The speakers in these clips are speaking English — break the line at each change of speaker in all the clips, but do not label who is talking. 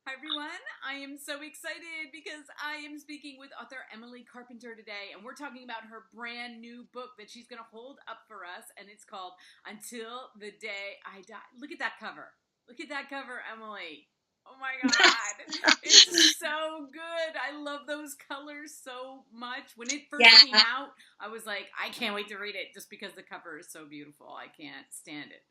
Hi everyone, I am so excited because I am speaking with author Emily Carpenter today, and we're talking about her brand new book that she's going to hold up for us, and it's called Until the Day I Die. Look at that cover. Look at that cover, Emily. Oh my God. It's so good. I love those colors so much. When it first
Yeah,
came out, I was like, I can't wait to read it just because the cover is so beautiful. I can't stand it.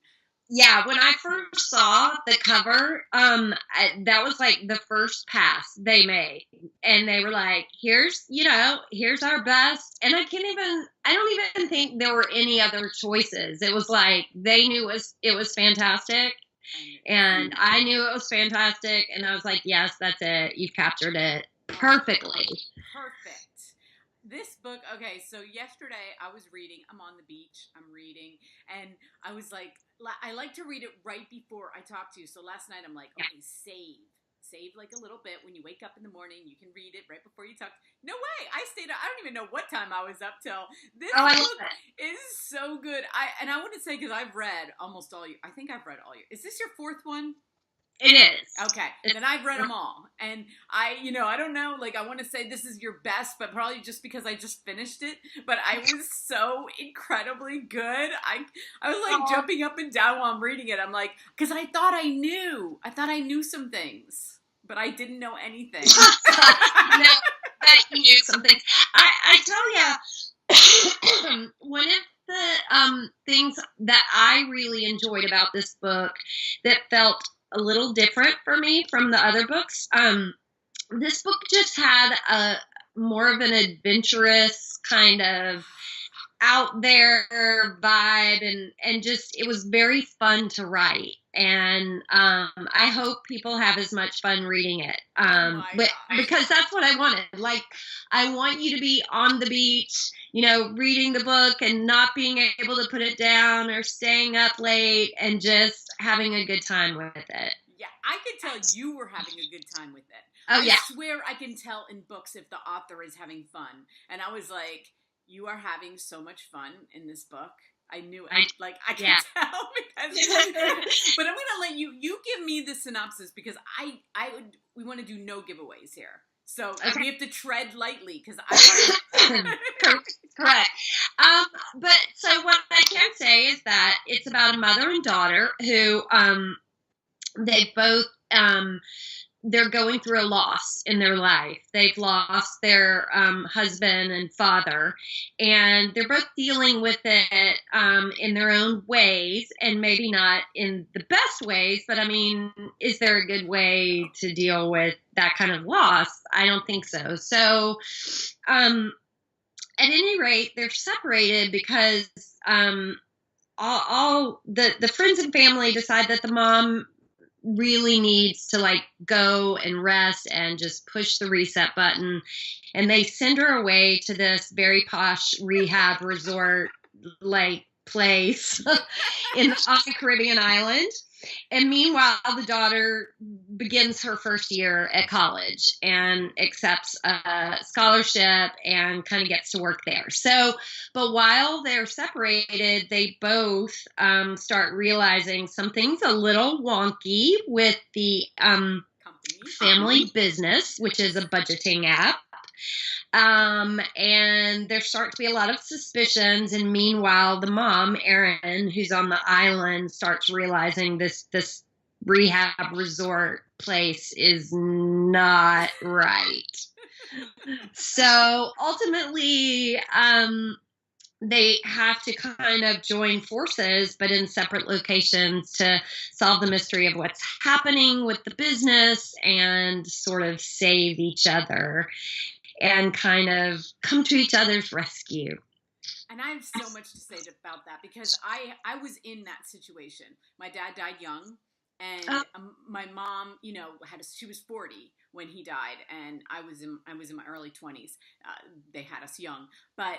yeah. When I first saw the cover, that was like the first pass they made, and they were like, here's our best." And I don't even think there were any other choices. It was like they knew it was fantastic, and I knew it was fantastic, and I was like, "Yes, that's it. You've captured it perfectly."
Perfect. This book, okay, so yesterday I was reading, I'm on the beach, I'm reading, and I was like, I like to read it right before I talk to you. So last night I'm like, okay, save. Save like a little bit when you wake up in the morning. You can read it right before you talk. No way! I stayed up. I don't even know what time I was up till. This
Oh, I love
book is so good. I want to say because I've read almost all you. I think I've read all you. Is this your fourth one?
it. It is.
Okay, then I've read them all, and I don't know, like I want to say this is your best, but probably just because I just finished it. But I was so incredibly good. I was like
Oh,
jumping up and down while I'm reading it. I'm like, because I thought I knew some things, but I didn't know anything.
no, that you knew something. I tell you, one of the things that I really enjoyed about this book that felt a little different for me from the other books, this book just had a more of an adventurous kind of out there vibe, and just it was very fun to write, and I hope people have as much fun reading it,
Oh my
but
gosh.
because that's what I wanted. Like, I want you to be on the beach, reading the book and not being able to put it down, or staying up late and just having a good time with it.
Yeah, I could tell you were having a good time with it.
Oh
I
yeah.
swear I can tell in books if the author is having fun. And I was like, you are having so much fun in this book. I knew it.
I
Like, I can
yeah.
tell because but I'm going to let you give me the synopsis because we want to do no giveaways here. So
Okay.
we have to tread lightly because I
Correct. Um, but so what I can say is that it's about a mother and daughter who they both they're going through a loss in their life. They've lost their husband and father, and they're both dealing with it in their own ways, and maybe not in the best ways. But I mean, is there a good way to deal with that kind of loss? I don't think so. So, um, at any rate, they're separated because all the friends and family decide that the mom really needs to like go and rest and just push the reset button, and they send her away to this very posh rehab resort like place on a Caribbean island. And meanwhile, the daughter begins her first year at college and accepts a scholarship and kind of gets to work there. So, but while they're separated, they both start realizing something's a little wonky with the
company.
family business, which is a budgeting app. And there start to be a lot of suspicions. And meanwhile, the mom, Erin, who's on the island, starts realizing this rehab resort place is not right. So ultimately, they have to kind of join forces, but in separate locations, to solve the mystery of what's happening with the business and sort of save each other and kind of come to each other's rescue.
And I have so much to say about that because I was in that situation. My dad died young,
Oh,
and my mom, she was 40 when he died, and I was in my early 20s. They had us young, but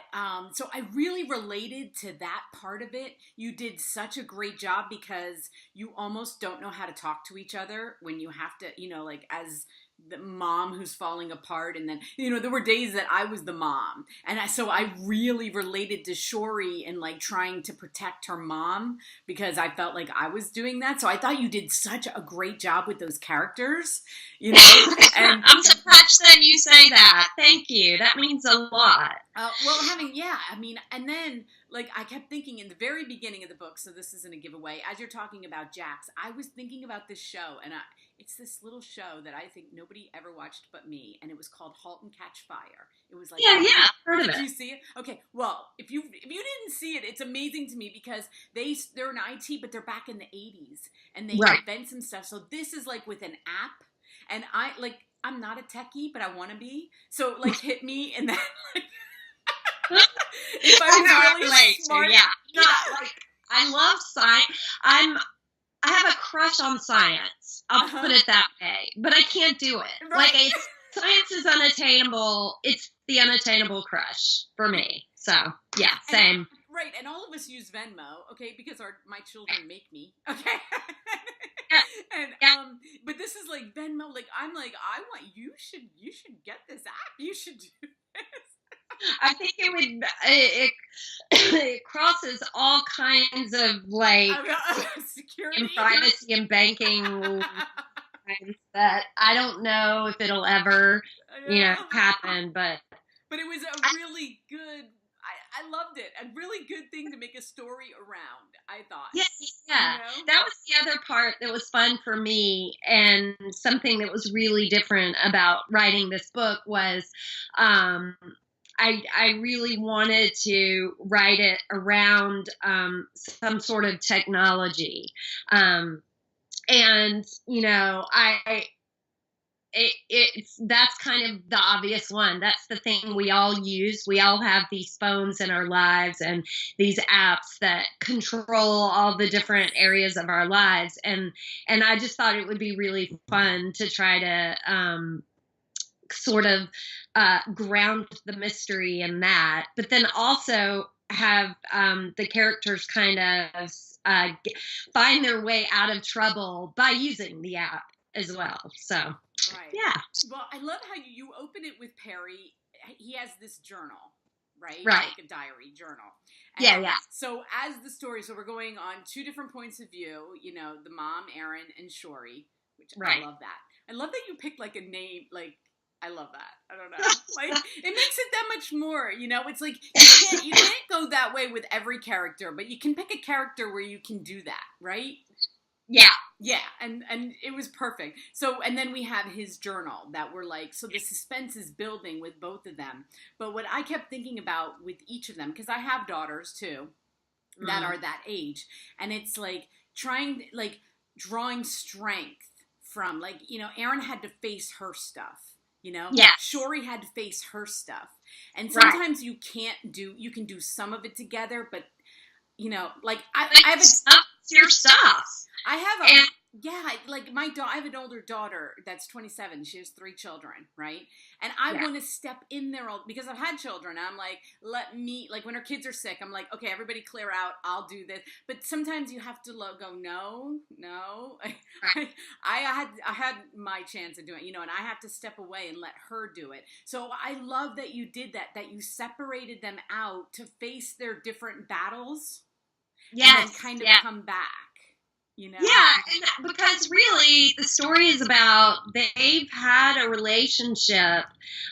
so I really related to that part of it. You did such a great job because you almost don't know how to talk to each other when you have to, like as the mom who's falling apart, and then there were days that I was the mom, and so I really related to Shori and like trying to protect her mom because I felt like I was doing that. So I thought you did such a great job with those characters, and
I'm so touched that you say that. Thank you. That means a lot.
Well, and then like I kept thinking in the very beginning of the book, so this isn't a giveaway, as you're talking about Jax, I was thinking about this show, and it's this little show that I think nobody ever watched but me, and it was called *Halt and Catch Fire*. It was like,
yeah, I've heard of it.
Did you see it? Okay, well, if you didn't see it, it's amazing to me because they're in IT, but they're back in the '80s, and they invent some stuff. So this is like with an app, and I'm not a techie, but I want to be. So like hit me in that. If I was really smart,
I love science. I have a crush on science. I'll put it that way, but I can't do it.
Right.
Like science is unattainable. It's the unattainable crush for me. So yeah, same.
Right, and all of us use Venmo, okay, because my children make me, okay. And but this is like Venmo. Like I'm like I want you should get this app. You should do this.
I think it crosses all kinds of like
security
and privacy and banking that I don't know if it'll ever happen, but
it was a really good. I loved it. A really good thing to make a story around, I thought.
Yeah. That was the other part that was fun for me, and something that was really different about writing this book was I really wanted to write it around some sort of technology. And, that's kind of the obvious one. That's the thing we all use. We all have these phones in our lives and these apps that control all the different areas of our lives. And I just thought it would be really fun to try to sort of ground the mystery in that, but then also have the characters kind of find their way out of trouble by using the app as well. So, yeah.
Well, I love how you open it with Perry. He has this journal, right?
Right.
Like a diary journal.
And yeah.
So as the story, so we're going on two different points of view, the mom, Erin, and Shori, which I love that. I love that you picked like a name, like, I love that. I don't know. Like, it makes it that much more, it's like, you can't go that way with every character, but you can pick a character where you can do that, right?
Yeah.
Yeah, and it was perfect. So, and then we have his journal that we're like, so the suspense is building with both of them. But what I kept thinking about with each of them, because I have daughters too, that are that age, and it's like drawing strength from, like, Erin had to face her stuff.
Yeah.
Shori had to face her stuff. And sometimes you can do some of it together, but like I have
your stuff.
I have like I have an older daughter that's 27. She has 3 children, right? And I want to step in there because I've had children. I'm like, let me, like when her kids are sick, I'm like, okay, everybody clear out. I'll do this. But sometimes you have to go, no. I had my chance of doing it, and I have to step away and let her do it. So I love that you did that you separated them out to face their different battles.
Yes.
And then kind of come back. Yeah,
and because really the story is about they've had a relationship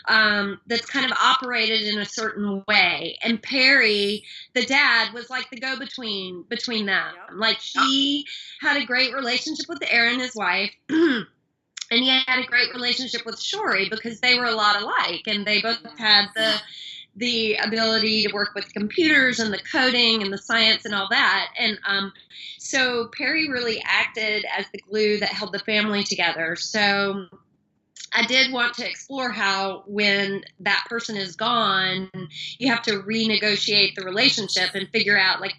that's kind of operated in a certain way, and Perry, the dad, was like the go-between between them. Yep. Like he had a great relationship with Erin, his wife, and he had a great relationship with Shori because they were a lot alike, and they both had the ability to work with computers and the coding and the science and all that. And so Perry really acted as the glue that held the family together. So I did want to explore how when that person is gone, you have to renegotiate the relationship and figure out, like,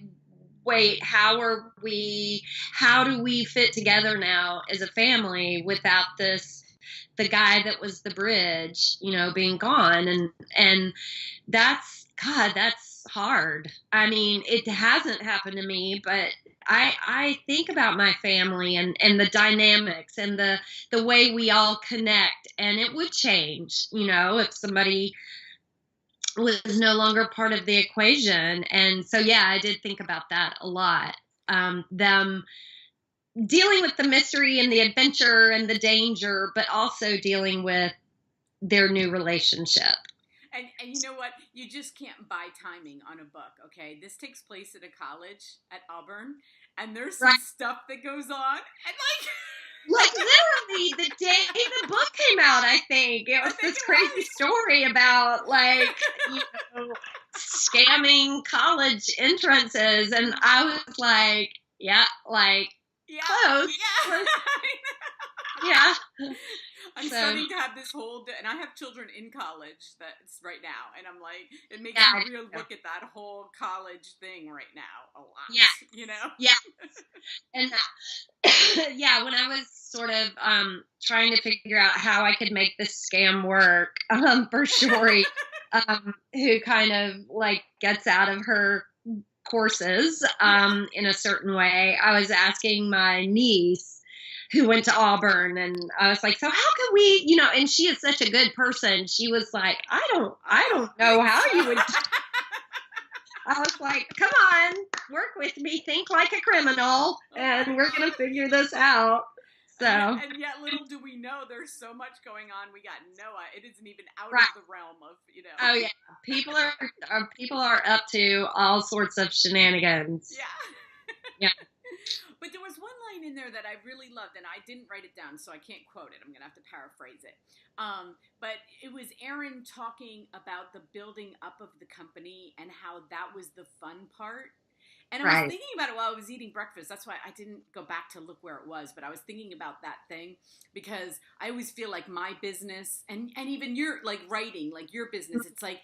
wait, how do we fit together now as a family without the guy that was the bridge, being gone. And that's hard. I mean, it hasn't happened to me, but I think about my family and the dynamics and the way we all connect, and it would change, if somebody was no longer part of the equation. And so, yeah, I did think about that a lot. Them dealing with the mystery and the adventure and the danger, but also dealing with their new relationship.
And you know what? You just can't buy timing on a book, okay? This takes place at a college at Auburn, and there's some stuff that goes on, and
literally the day the book came out, I think it was this crazy story about scamming college entrances, and I was like, close. Yeah.
I'm starting to have this and I have children in college that's right now, and I'm like, it makes me real look at that whole college thing right now a lot.
Yeah. Yeah. And when I was sort of trying to figure out how I could make this scam work for Shori, who kind of gets out of her courses in a certain way, I was asking my niece who went to Auburn, and I was like, so how can we, and she is such a good person. She was like, I don't know how you would. I was like, come on, work with me, think like a criminal, and we're going to figure this out. So.
And yet little do we know, there's so much going on. We got Noah. It isn't even out of the realm of,
Oh yeah. People are up to all sorts of shenanigans.
Yeah. But there was one line in there that I really loved, and I didn't write it down, so I can't quote it. I'm going to have to paraphrase it. But it was Aaron talking about the building up of the company and how that was the fun part. And I was thinking about it while I was eating breakfast. That's why I didn't go back to look where it was, but I was thinking about that thing, because I always feel like my business and even your writing, your business, it's like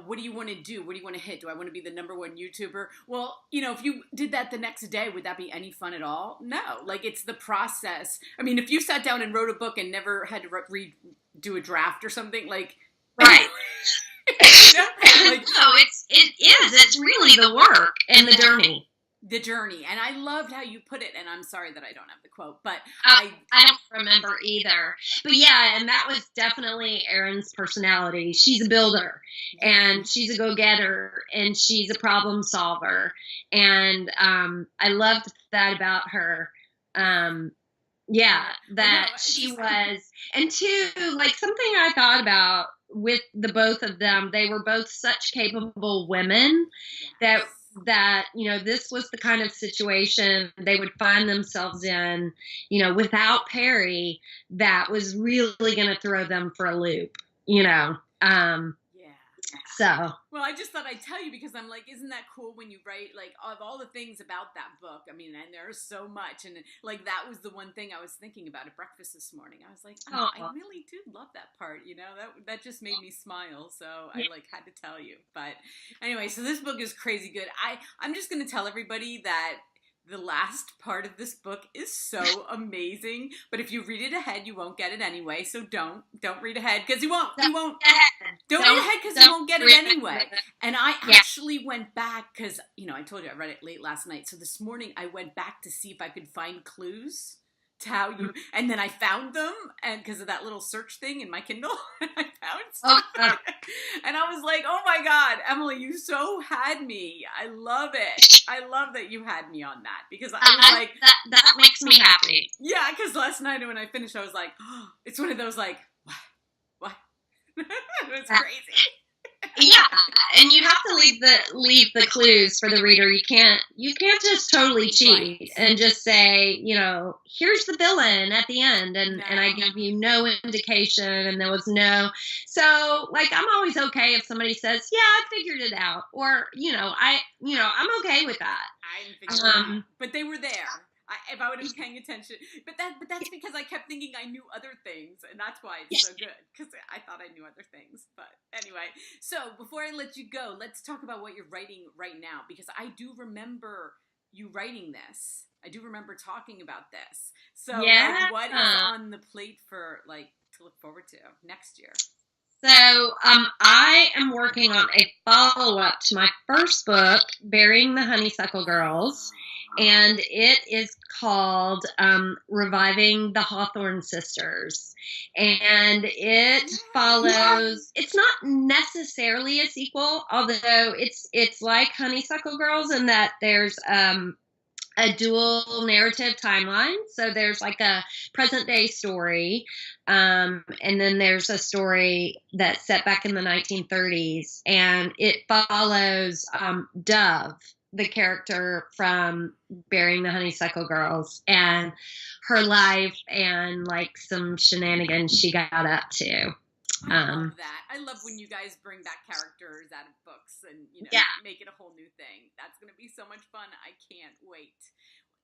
what do you want to do? What do you want to hit? Do I want to be the number 1 YouTuber? Well, if you did that the next day, would that be any fun at all? No, it's the process. I mean, if you sat down and wrote a book and never had to redo a draft or something,
right. It's really the work and the journey.
The journey. And I loved how you put it, and I'm sorry that I don't have the quote, but
I don't remember either. But yeah, and that was definitely Erin's personality. She's a builder, and she's a go-getter, and she's a problem solver. And I loved that about her. She was. And two, something I thought about with the both of them, they were both such capable women that this was the kind of situation they would find themselves in, without Perry, that was really going to throw them for a loop, So.
Well, I just thought I'd tell you, because I'm like, isn't that cool when you write, of all the things about that book? I mean, and there's so much. And, that was the one thing I was thinking about at breakfast this morning. I was like, I really do love that part, that just made me smile. So I, had to tell you. But anyway, so this book is crazy good. I'm just going to tell everybody that the last part of this book is so amazing, but if you read it ahead, you won't get it anyway. So don't read ahead, because you won't. Don't read ahead, because you won't get it anyway. And I actually went back, because I told you I read it late last night. So this morning I went back to see if I could find clues to how you, and then I found them, and because of that little search thing in my Kindle, I found stuff. And I was like, oh my God, Emily, you so had me. I love it. I love that you had me on that, because I was like,
that makes me happy.
Yeah, because last night when I finished, I was like, oh, it's one of those what? It was crazy.
Yeah, and you have to leave the clues for the reader. You can't just totally cheat and just say, here's the villain at the end, and I gave you no indication, and there was no. So I'm always okay if somebody says, yeah, I figured it out, or I'm okay with that.
I didn't figure it out, but they were there. If I would have been paying attention, but that's because I kept thinking I knew other things, and that's why it's so good, because I thought I knew other things. But anyway, so before I let you go, let's talk about what you're writing right now, because I do remember you writing this. I do remember talking about this. So what is on the plate for to look forward to next year?
So I am working on a follow-up to my first book, Burying the Honeysuckle Girls. and it is called Reviving the Hawthorne Sisters. And it follows, it's not necessarily a sequel, although it's like Honeysuckle Girls in that there's a dual narrative timeline. So there's like a present day story, and then there's a story that's set back in the 1930s, and it follows Dove, the character from Burying the Honeysuckle Girls, and her life and like some shenanigans she got up to.
I love that. I love when you guys bring back characters out of books and, make it a whole new thing. That's going to be so much fun. I can't wait.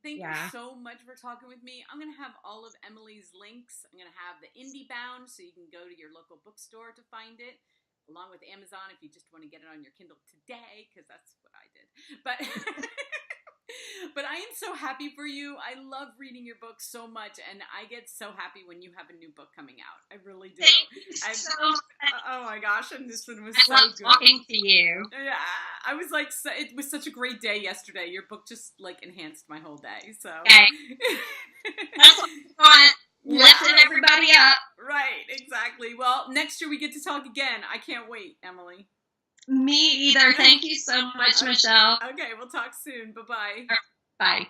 Thank you so much for talking with me. I'm going to have all of Emily's links. I'm going to have the Indie Bound so you can go to your local bookstore to find it, along with Amazon if you just want to get it on your Kindle today, because that's what I did. But but I am so happy for you. I love reading your books so much, and I get so happy when you have a new book coming out. I really do. Oh my gosh, and this one was so good.
Talking to you.
Yeah, I was like, it was such a great day yesterday. Your book just like enhanced my whole day. So
okay. That's what we want. Lifting everybody up.
Right, exactly. Well, next year we get to talk again. I can't wait, Emily.
Me either. Thank you so much, Michelle.
Okay, we'll talk soon. Bye-bye.
Bye.